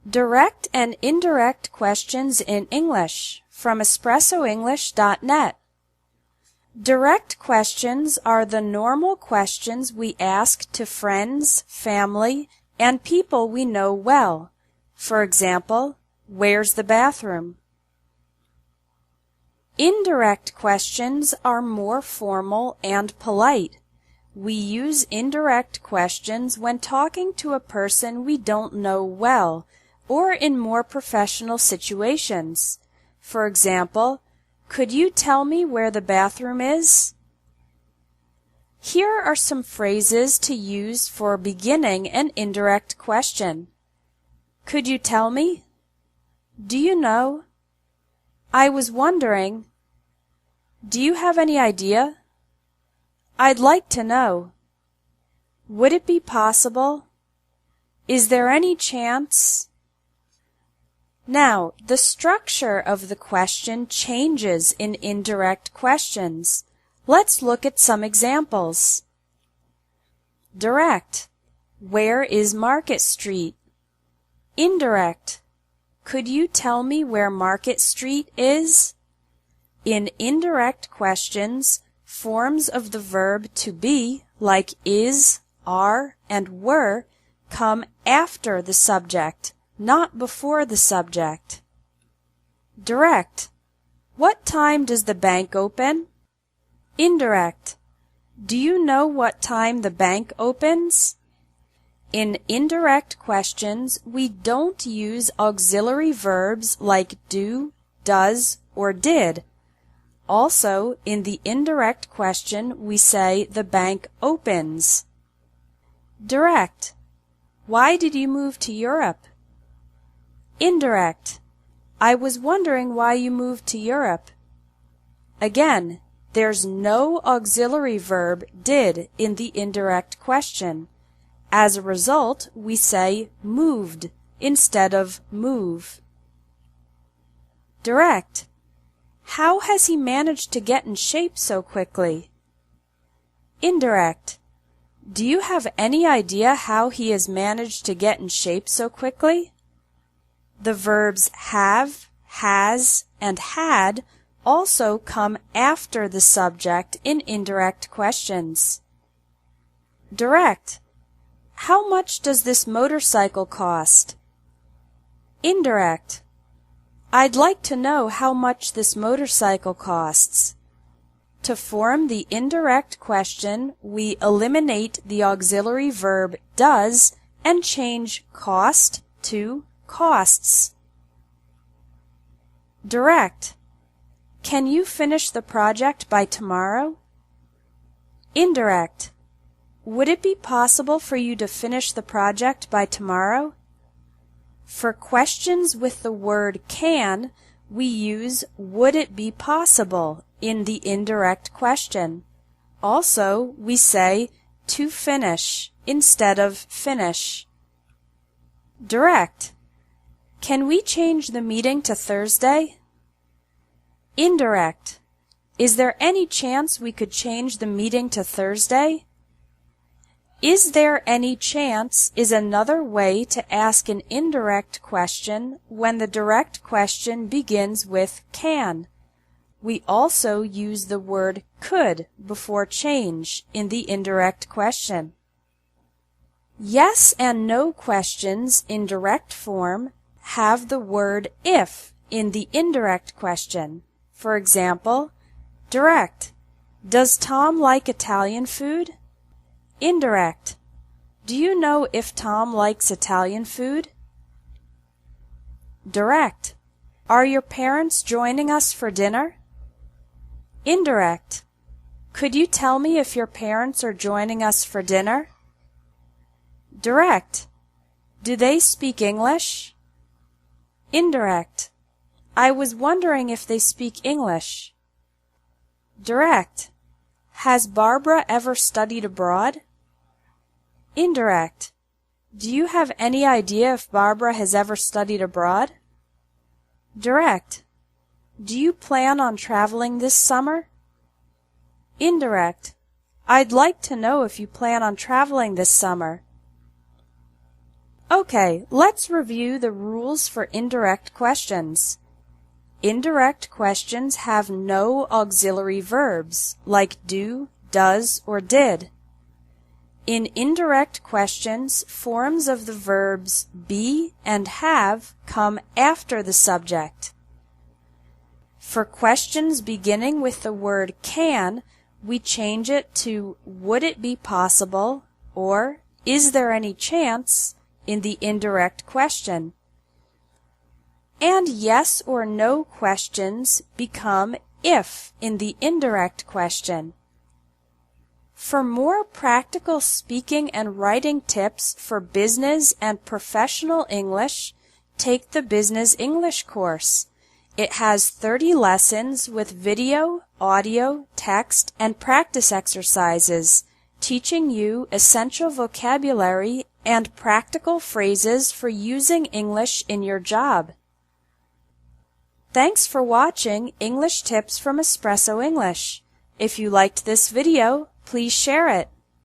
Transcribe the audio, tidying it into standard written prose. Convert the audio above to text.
Direct and indirect questions in English from espressoenglish.net. Direct questions are the normal questions we ask to friends, family, and people we know well. For example, where's the bathroom? Indirect questions are more formal and polite. We use indirect questions when talking to a person we don't know well, or in more professional situations. For example, could you tell me where the bathroom is? Here are some phrases to use for beginning an indirect question. Could you tell me? Do you know? I was wondering. Do you have any idea? I'd like to know. Would it be possible? Is there any chance? Now, the structure of the question changes in indirect questions. Let's look at some examples. Direct. Where is Market Street? Indirect. Could you tell me where Market Street is? In indirect questions, forms of the verb to be, like is, are, and were, come after the subject, not before the subject. Direct. What time does the bank open? Indirect. Do you know what time the bank opens? In indirect questions, we don't use auxiliary verbs like do, does, or did. Also, in the indirect question, we say the bank opens. Direct. Why did you move to Europe? Indirect. I was wondering why you moved to Europe. Again, there's no auxiliary verb did in the indirect question. As a result, we say moved instead of move. Direct. How has he managed to get in shape so quickly? Indirect. Do you have any idea how he has managed to get in shape so quickly? The verbs have, has, and had also come after the subject in indirect questions. Direct. How much does this motorcycle cost? Indirect. I'd like to know how much this motorcycle costs. To form the indirect question, we eliminate the auxiliary verb does and change cost to costs. Direct. Can you finish the project by tomorrow? Indirect. Would it be possible for you to finish the project by tomorrow? For questions with the word can, we use would it be possible in the indirect question. Also, we say to finish instead of finish. Direct. Can we change the meeting to Thursday? Indirect. Is there any chance we could change the meeting to Thursday? Is there any chance is another way to ask an indirect question when the direct question begins with can. We also use the word could before change in the indirect question. Yes and no questions in direct form have the word if in the indirect question. For example, direct. Does Tom like Italian food? Indirect. Do you know if Tom likes Italian food? Direct. Are your parents joining us for dinner? Indirect. Could you tell me if your parents are joining us for dinner? Direct. Do they speak English? Indirect. I was wondering if they speak English. Direct. Has Barbara ever studied abroad? Indirect. Do you have any idea if Barbara has ever studied abroad? Direct. Do you plan on traveling this summer? Indirect. I'd like to know if you plan on traveling this summer. Okay, let's review the rules for indirect questions. Indirect questions have no auxiliary verbs like do, does, or did. In indirect questions, forms of the verbs be and have come after the subject. For questions beginning with the word can, we change it to would it be possible or is there any chance in the indirect question. And yes or no questions become if in the indirect question. For more practical speaking and writing tips for business and professional English, take the Business English course. It has 30 lessons with video, audio, text, and practice exercises, teaching you essential vocabulary and practical phrases for using English in your job. Thanks for watching English Tips from Espresso English. If you liked this video, please share it.